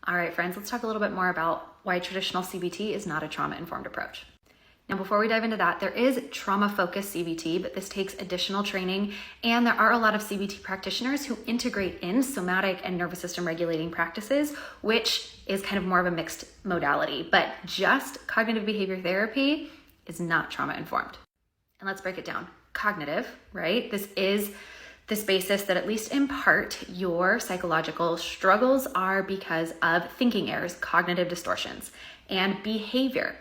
All right, friends, let's talk a little bit more about why traditional CBT is not a trauma-informed approach. Now, before we dive into that, there is trauma-focused CBT, but this takes additional training, and there are a lot of CBT practitioners who integrate in somatic and nervous system regulating practices, which is kind of more of a mixed modality, but just cognitive behavior therapy is not trauma-informed. And let's break it down. Cognitive, right? This is this basis that at least in part your psychological struggles are because of thinking errors, cognitive distortions, and behavior.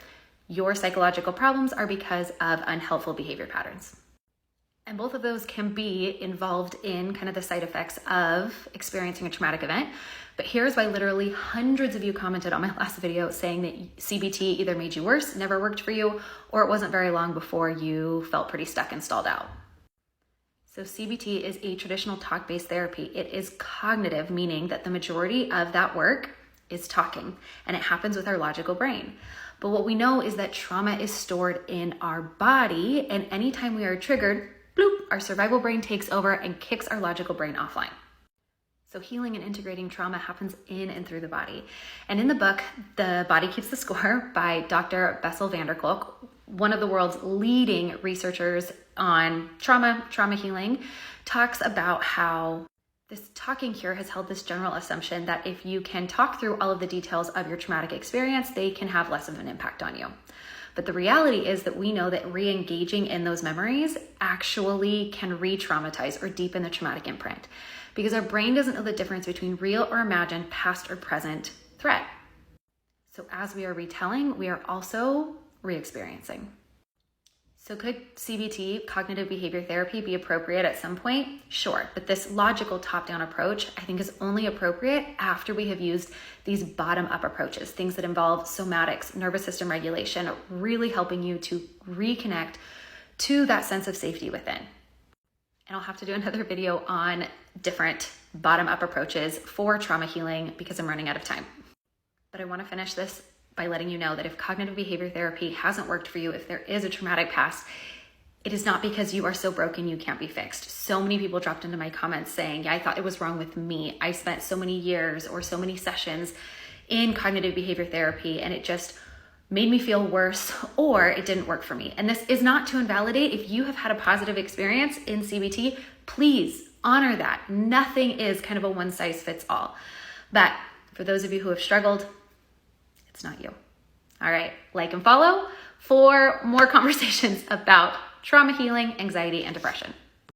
Your psychological problems are because of unhelpful behavior patterns. And both of those can be involved in kind of the side effects of experiencing a traumatic event. But here's why literally hundreds of you commented on my last video saying that CBT either made you worse, never worked for you, or it wasn't very long before you felt pretty stuck and stalled out. So CBT is a traditional talk-based therapy. It is cognitive, meaning that the majority of that work is talking, and it happens with our logical brain. But what we know is that trauma is stored in our body, and anytime we are triggered, bloop, our survival brain takes over and kicks our logical brain offline. So healing and integrating trauma happens in and through the body. And in the book, The Body Keeps the Score by Dr. Bessel van der Kolk, one of the world's leading researchers on trauma healing, talks about how this talking cure has held this general assumption that if you can talk through all of the details of your traumatic experience, they can have less of an impact on you. But the reality is that we know that re-engaging in those memories actually can re-traumatize or deepen the traumatic imprint, because our brain doesn't know the difference between real or imagined, past or present threat. So as we are retelling, we are also re-experiencing. So could CBT, cognitive behavior therapy, be appropriate at some point? Sure, but this logical top-down approach I think is only appropriate after we have used these bottom-up approaches, things that involve somatics, nervous system regulation, really helping you to reconnect to that sense of safety within. And I'll have to do another video on different bottom-up approaches for trauma healing because I'm running out of time. But I want to finish this by letting you know that if cognitive behavior therapy hasn't worked for you, if there is a traumatic past, it is not because you are so broken you can't be fixed. So many people dropped into my comments saying, yeah, I thought it was wrong with me. I spent so many years or so many sessions in cognitive behavior therapy and it just made me feel worse, or it didn't work for me. And this is not to invalidate. If you have had a positive experience in CBT, please honor that. Nothing is kind of a one size fits all. But for those of you who have struggled, it's not you. All right, like and follow for more conversations about trauma healing, anxiety, and depression.